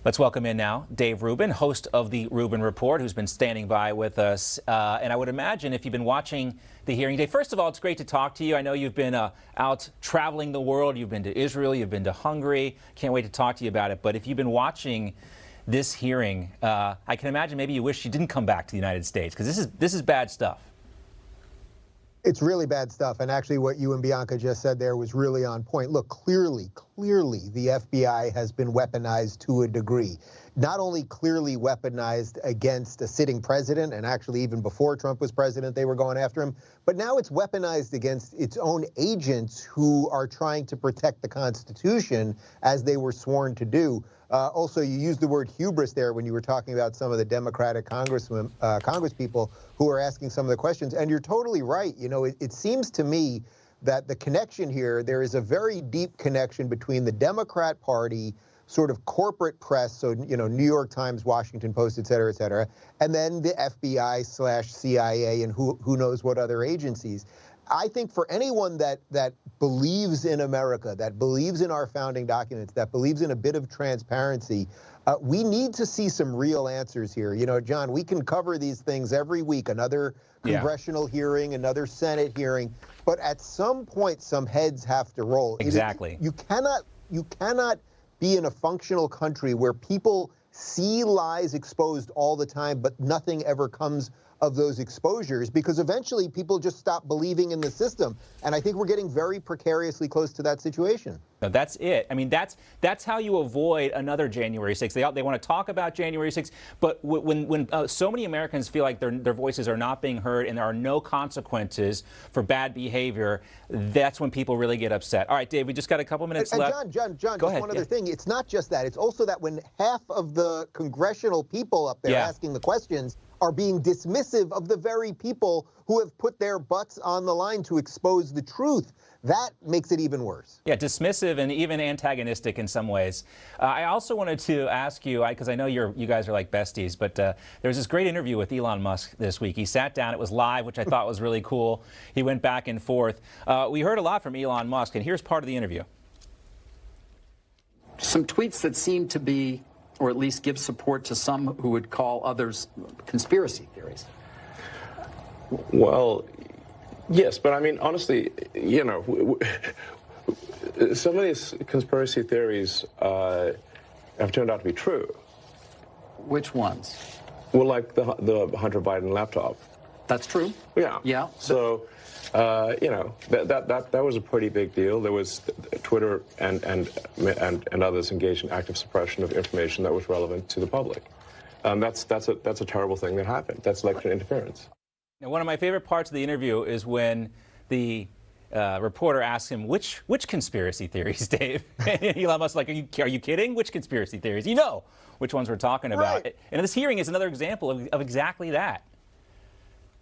Let's welcome in now Dave Rubin, host of the Rubin Report, who's been standing by with us. And I would imagine if you've been watching the hearing, Dave, first of all, it's great to talk to you. I know you've been out traveling the world. You've been to Israel. You've been to Hungary. Can't wait to talk to you about it. But if you've been watching this hearing, I can imagine maybe you wish you didn't come back to the United States, because this is bad stuff. It's really bad stuff. And actually what you and Bianca just said there was really on point. Look, clearly, the FBI has been weaponized to a degree. Not only clearly weaponized against a sitting president, and actually even before Trump was president, they were going after him, but now it's weaponized against its own agents who are trying to protect the Constitution as they were sworn to do. Also, you used the word hubris there when you were talking about some of the Democratic congresspeople who are asking some of the questions. And you're totally right. You know, it seems to me that the connection here, there is a very deep connection between the Democrat Party, sort of corporate press, so, you know, New York Times, Washington Post, et cetera, and then the FBI/CIA and who knows what other agencies. I think for anyone that believes in America, that believes in our founding documents, that believes in a bit of transparency, we need to see some real answers here. You know, John, we can cover these things every week, another congressional hearing, another Senate hearing, but at some point, some heads have to roll. Exactly. You cannot be in a functional country where people see lies exposed all the time, but nothing ever comes of those exposures, because eventually people just stop believing in the system. And I think we're getting very precariously close to that situation. No, that's it. I mean, that's how you avoid another January 6th. They want to talk about January 6th, but when so many Americans feel like their voices are not being heard and there are no consequences for bad behavior, that's when people really get upset. All right, Dave, we just got a couple minutes left. John, Go just ahead. one other thing. It's not just that. It's also that when half of the congressional people up there asking the questions are being dismissive of the very people who have put their butts on the line to expose the truth. That makes it even worse. Yeah, dismissive and even antagonistic in some ways. I also wanted to ask you, because I know you guys are like besties, but there was this great interview with Elon Musk this week. He sat down, it was live, which I thought was really cool. He went back and forth. We heard a lot from Elon Musk, and here's part of the interview. Some tweets that seem to be, or at least give support to some who would call others conspiracy theories. Well, yes, but I mean, honestly, you know, some of these conspiracy theories have turned out to be true. Which ones? Well, like the Hunter Biden laptop. That's true. Yeah. Yeah. So, you know, that was a pretty big deal. There was Twitter and others engaged in active suppression of information that was relevant to the public. That's a terrible thing that happened. That's election interference. Now, one of my favorite parts of the interview is when the reporter asks him, which conspiracy theories, Dave? And Elon Musk's like, are you kidding? Which conspiracy theories? You know which ones we're talking about. Right. And this hearing is another example of exactly that.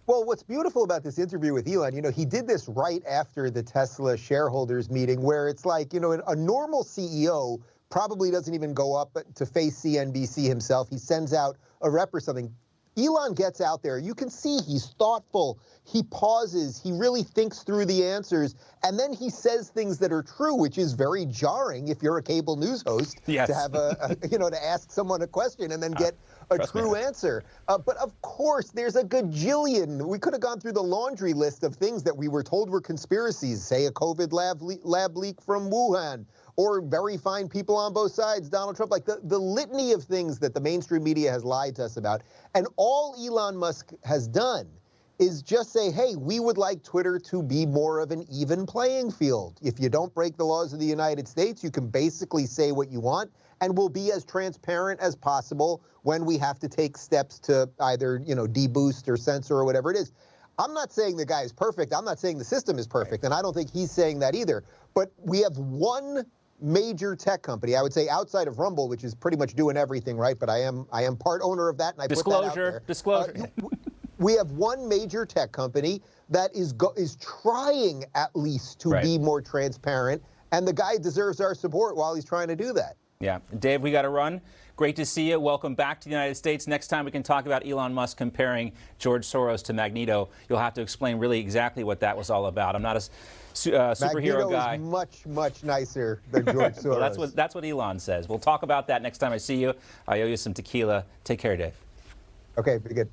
Well, what's beautiful about this interview with Elon, you know, he did this right after the Tesla shareholders meeting, where it's like, you know, a normal CEO probably doesn't even go up to face CNBC himself. He sends out a rep or something. Elon gets out there. You can see he's thoughtful. He pauses. He really thinks through the answers. And then he says things that are true, which is very jarring if you're a cable news host to have to ask someone a question and then get a true answer. But of course, there's a gajillion. We could have gone through the laundry list of things that we were told were conspiracies, say a COVID lab leak from Wuhan, or very fine people on both sides, Donald Trump, like the litany of things that the mainstream media has lied to us about. And all Elon Musk has done is just say, hey, we would like Twitter to be more of an even playing field. If you don't break the laws of the United States, you can basically say what you want, and we'll be as transparent as possible when we have to take steps to either, you know, deboost or censor or whatever it is. I'm not saying the guy is perfect. I'm not saying the system is perfect, and I don't think he's saying that either. But we have one major tech company, I would say outside of Rumble, which is pretty much doing everything, right? But I am part owner of that, and I put that out there. Disclosure. We have one major tech company that is trying at least to be more transparent, and the guy deserves our support while he's trying to do that. Yeah. Dave, we got to run. Great to see you. Welcome back to the United States. Next time we can talk about Elon Musk comparing George Soros to Magneto. You'll have to explain really exactly what that was all about. I'm not a superhero guy. Magneto is much nicer than George Soros. Well, that's what Elon says. We'll talk about that next time I see you. I owe you some tequila. Take care, Dave. Okay, pretty good.